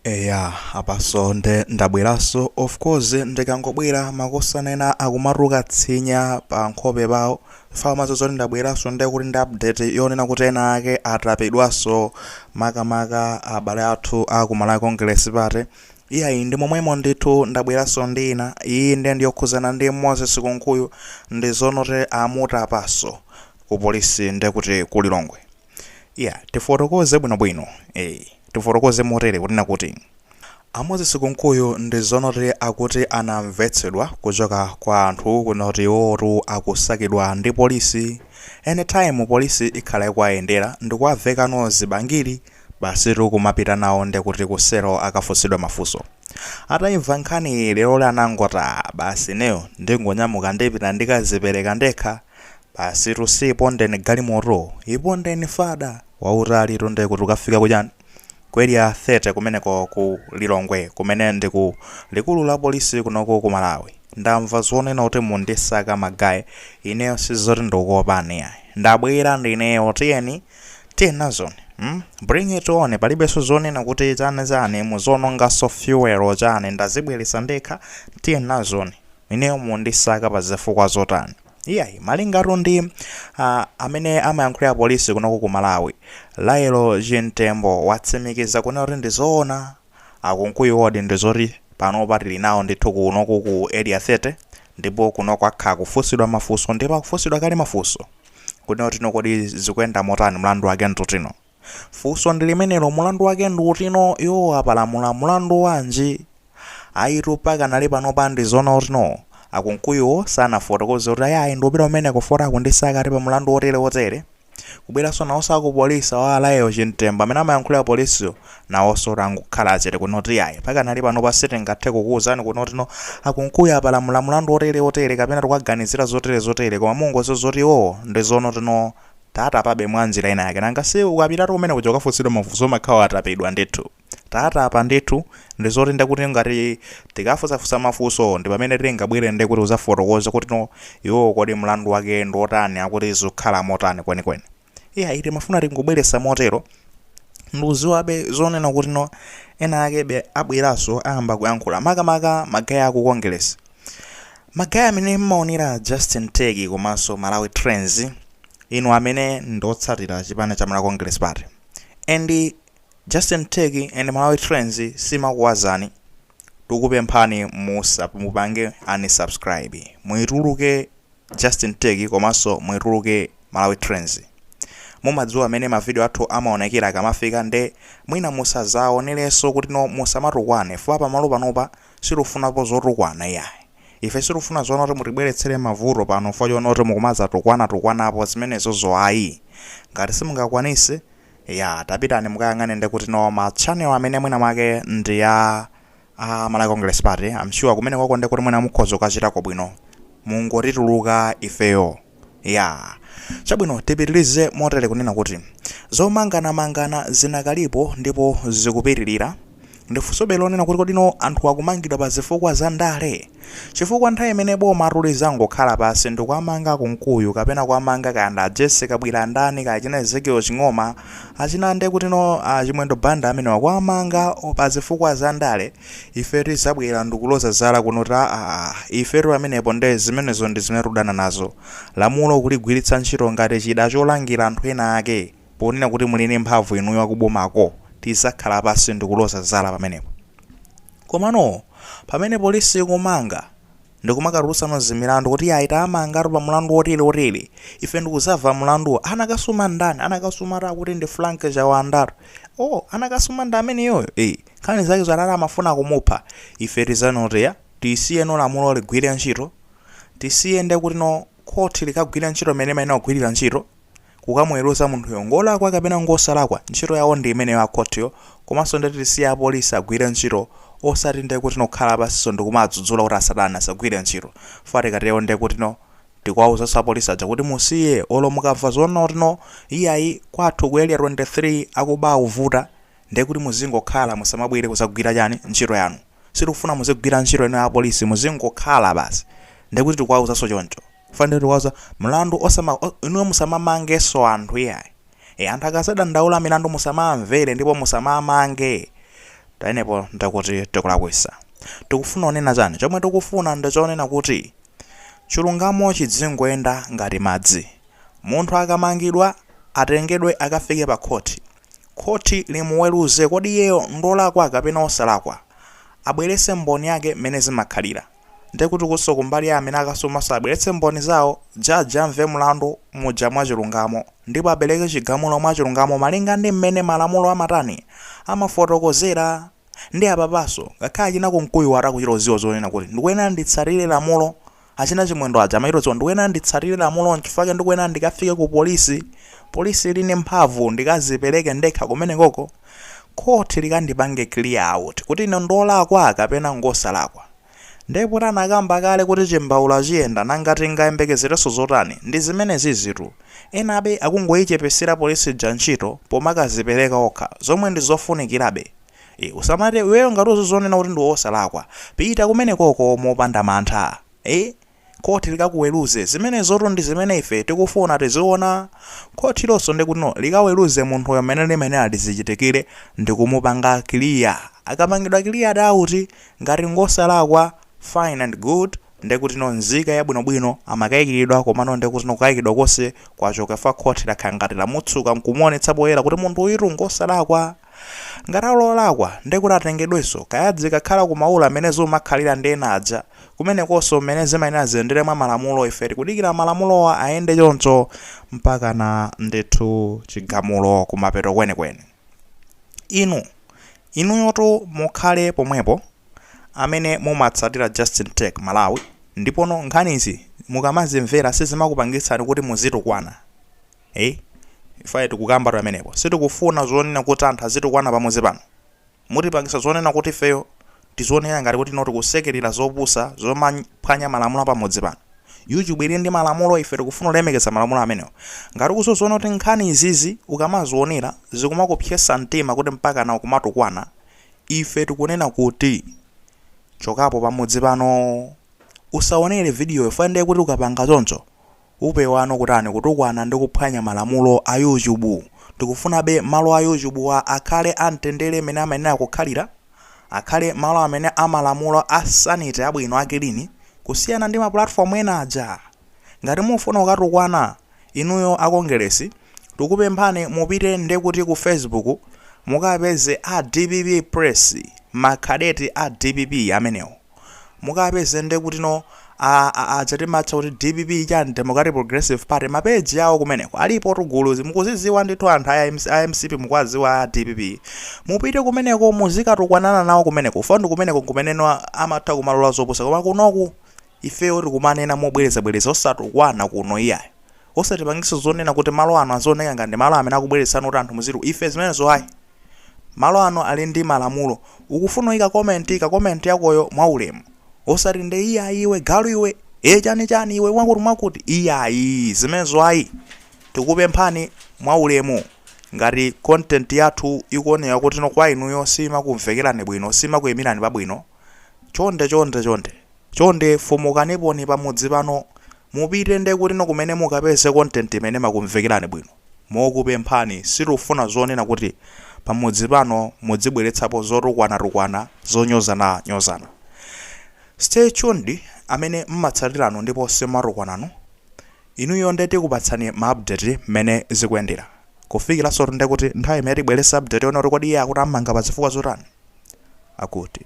Eya, apaso ndabweraso of course ndikangobwera makosanena akumaruka tsinya pa nkhope pawo famazo zoti ndabweraso ndekuti ndi update yonena kuti ena ake atapidwaso makamaka abale athu aku Malawi Congress Party. Iyayi ndi momwemo ndithu ndabweraso ndina iyi ndiyokhuzana ndi Moses Kunkuyu ndi zonoti amutapaso ku polisi ndekuti ku Lilongwe. Tifotokoze bwinobwino tifotokoze motere kunena kuti Moses Kunkuyu ndi zonoti akuti anamvetsedwa kuchoka kwa anthu kunoti otu akusakidwa ndi polisi. Anytime polisi ikhala ikuyendera ndikuwavekano zibangiri basi kumapita nawo ndekuti kusero akafunsidwa mafunso. Atayimva nkhani lero lanangota basi neyo ndingonyamuka ndipita ndikazipereka ndekha basi tusipondeni galimoto ipondeni fada wautali tonde kuti ukafika kuchani kweriya 30 kumeneko ku Lilongwe kumene ndiku likulu la polisi kunoko ku Malawi. Ndamva zonena kuti mundisaka magayi ineyo sizoti ndikukopani ndabwera ndineyo tiyeni nazone bring it on palibenso zonena kuti chane muzonongaso fuel chane ndazibweresa ndekha tiyeni nazone ineyo mundisaka pa zifukwa zotani. Malingatu ndi amene amayankhulira polisi kunoko ku Malawi, Laelo Jintembo watsimikiza kunena kuti ndizoona Kunkuyu wodi ndizoti panopa tili nawo ndithu kunoko ku area 30 ndipo kunoko akhala kufunsidwa mafunso ndipo akufunsidwa kale mafunso kunena kuti kodi zikuyenda motani mlandu wake ndutino. Funso ndi limenelo mulandu wake ndutino iwo apalamula mulandu wanji ayitu paka nali panopa ndizoona kuti Kunkuyu sanafotokoze kuti ayayi ndopita umene kufota kundisaka ati pa mulandu wotere kubweranso nawonso aku polisi wa Laelo Jintembo amene amayankhulira polisiyo nawonso angukhala chete kunoti yayi paka nali panopa sitingathe kukuwuzani kunoti Kunkuyu apalamula mulandu wotere kapena tikuganizira zotere koma mungozo zoti ndizono tino tata pabe mwanjira ina yake nanga si ukapitatu umene kuja ukafunsidwa mafunso makhawa atapidwa ndithu tata apa ndithu ndizoti ndekuti ngati tikafunsafunsa mafunso ndi pamene tingabwere ndekuti uzafotokoza kuti kodi mlandu wake ndotani akuti zikhala motani kwenikweni. Iti mafuna tingobweresa motero ndiuziwabe zonena kuti ena akebe abweraso ayamba kuyankhula makamaka magayi aku Congress. Magayi amene mmaonera Justin Tegi komanso Malawi Trends inu amene ndotsatira chipani cha Malawi Congress Party. And Justin Tegi and Malawi Trends simakuwazani tikupemphani mupange unsubscribe muituluke Justin Tegi komanso muituluke Malawi Trends. Mumadziwa amene mavideo athu amaonekera akamafika nde mwina musazaonereso kuti musamatukwane fuwa pamalo panopa sirufunapo zotukwana ife sirufuna zoona kuti mutibweretsere mavuto pano fuwa choona kuti mukumaza tukwanapo zimenezo zoayi ngati simungakwanise tapitani mukayang'ane ndekuti ma channel amene mwina mwake ndi ya Malawi Congress Party. I'm sure kumene kwako ndekuti mwina mukhoza kukachitako bwino mungotituluka ifeyo chabwino tipitirize motere kunena kuti zomangana zinakalipo ndipo zikupitirira. Ndifunso lonena kuti kodi anthu akumangidwa pa zifukwa za ndale chifukwa nthawi imene boma atuliza ngokhala pasi ndikuamanga Kunkuyu kapena kuamanga kanda Jessica Bwirandani kachina Ezekiel Ching'oma achina nde kuti Chimwendo Banda amene wakuamanga pa zifukwa za ndale ife tizabwera ndikuloza zala kunota ife amenepo nde zimenezo ndi zimene tudana nazo lamulo kuligwiritsa ntchito ngati chida cholangira anthu ena ake ponena kuti mulini mphamvu inuyo akubomako tizakhala pasi ndikuloza zala pamenepo. Komano pamene polisi ikumanga ndikumakatulutsano zimilandu kuti amangatu pa mulandu wotere ife ndikuzamva mulandu anakasuma ndani anakasuma kuti ndi Frank Jawandaro anakasuma ndi amene yoyo nkhani zake zanala amafuna kumupha ife tizanoti tisiyeno lamulo ligwire ntchito tisiye ndekuti khoti likagwira ntchito imene mayenera kugwirira ntchito kukamweruza munthuyo ngolakwa kapena ngosalakwa ntchito yawo ndi imeneyo akhotiyo komanso ndeti tisiye apolisi agwire ntchito osati ndekuti kukhala pasiso ndikumadzudzula kuti asatani asagwire ntchito fuwa tikatirewo ndekuti tikuwawuzanso apolisi aja kuti musiye olo mukamva zoona kuti iyayi kwathu ku area 23 akuba uvuta ndekuti muzingokhala musamabwere kuzagwira chani ntchito yanu sitikufuna muzigwira ntchito ino ya apolisi muzingokhala basi ndekuti tikuwawuzanso choncho fande tikuwawuza mlandu inuyo musamamangeso anthu anthu akasadandaula milandu musamamvere ndipo musamamange taenepo ndakuti tikulakwisa. Tikufuna onena chani? Chomwe tikufuna ndichonena kuti chilungamo chidzingoyenda ngati madzi. Munthu akamangidwa atengedwe akafike pa khoti limuweruze kodi iyeyo ndolakwa kapena osalakwa, abweretse mboni yake mmene zimakhalira. Ndekuti kuso kumbali amene akasomaso abweretse mboni zawo, jaji amve mlandu muja mwa chilungamo ndipo apereke chigamulo mwa chilungamo malinga ndi mmene malamulo amatani amafotokozera. Ndi apapaso ngakhale achina kumkuyu atakuchita ziwo zonena kuti ndikuyenera nditsatire lamulo, achina chimwendo aja amaitozo ndikuyenera nditsatire lamulo nchifukwa ndikuyenera ndikafike ku polisi line mphamvu ndikazipereke ndekha kumenekoko, khoti likandipange clear out kuti ine ndolakwa kapena ngosalakwa. Ndipo tanakamba kale kuti chimbaula chiyenda nangati ngayembekezereso zotani ndi zimene zizitu. Enabe akungoyichepesera polisi ntchito pomakazipereka okha, zomwe ndi zofunikirabe. Usamati iweyo ngati uzizonena kuti ndi wosalakwa, pita kumenekoko mopanda mantha. Khoti likakuweruze zimene zoto ndi zimene ife tikufuna tiziona. Khoti lonso ndi kuti likaweruze munthu amene limene alizichitikire ndi kumupanga clear. Akamangidwa clear dauti ngati ngosalakwa, fine and good, ndekuti nzika yabwinobwino amakayikiridwa komano ndekuti nokayikidwa konse kwachoka fa khoti lakhala ngati lamutsuka nkumuonetsa poyera kuti munthu uyitu ngosalakwa. Ngati alolakwa ndekuti atengedwenso kayadzi kakhala kumaula amene zomakhalira ndi ena aja kumenekonso mmene zimayenera ziyendere mwa malamulo. Ife tikudikira malamulowa ayende choncho mpaka na ndithu chigamulo kumapeto kwenikweni. Inuyoto mukhale pomwepo amene mumatsatira Justin Tech Malawi, ndipono nkhanizi mukamazimvera sizimakupangitsani kuti muzitukwana. Ife tikukamba amenepo sitikufuna zonena kuti anthu azitukwana pamodzi pano. Mutipangisa zonena kuti ifeyo tizionera ngati kuti tikusekerera zopusa zomaphwanya malamulo pamodzi pano. YouTube ili ndi malamulo, ife tikufuna kulemekeza malamulo amenewo. Ngati kuzoziona kuti nkhani izizi ukamazionera zikumakupyesa mtima kuti mpaka na ukumatukwana, ife tikunena kuti chokapo pamodzi pano. Usaonere video ifande kuti ukapanga choncho upewano kutani kutukwana ndi kuphwanya malamulo a YouTube. Tikufuna be malo a YouTube wa akhale amtendere mene amayenera kukhalira, akhale malo amene amalamulo asanite abwino akilini kusiyana ndi ma platform ena aja. Ngati mufuna kukatukwana inuyo akongeresi, tikupemphani mupite ndekuti ku Facebook mukapeze a DPP Press, makadeti a DPP amenewo. Mukapeze ndekuti achati matcha kuti DPP chani Democratic Progressive Party, mapeji yawo kumeneko alipo tuguluzi mukuziziwa ndithu anthu a MCP mukwaziwa DPP. Mupite kumeneko muzikatukwanana nawo kumeneko. Ufandu kumeneko kumeneno amatha kumalola zopusa, koma kunoku ifeyo tikumanena mobwereza osatukwana kuno iyayo. Osatipangisa zonena kuti malo ano azoneka ngati malo amene akubweretsana kuti anthu muziru. Ife zimenezo ayi. Malo ano ali ndi malamulo. Ukufuna ika comment yakoyo mwaulemu. Osati nde iwe galu iwe chani iwe mwakuti iyayi zimenezo ayi. Tikupemphani mwaulemu ngati content yathu ikuoneka kuti kwa inuyo simakumvekerani bwino, simakuyimirani pabwino, chonde fumukaniponi pamodzi pano mupite ndekuti kumene mukapeze content imene makumvekerani bwino. Mokupemphani sitifuna zonena kuti pamodzi pano mudzibweretsapo zotukwana zonyozana. Stay tuned amene mmatsatirano ndipo simatukwanano. Inuyo ndeti kupatsani ma update mene zikuyendera. Kufikira soto ndekuti nthawi imene tibweresa update yona kodi iye akuti amanga pa zifukwa zotani akuti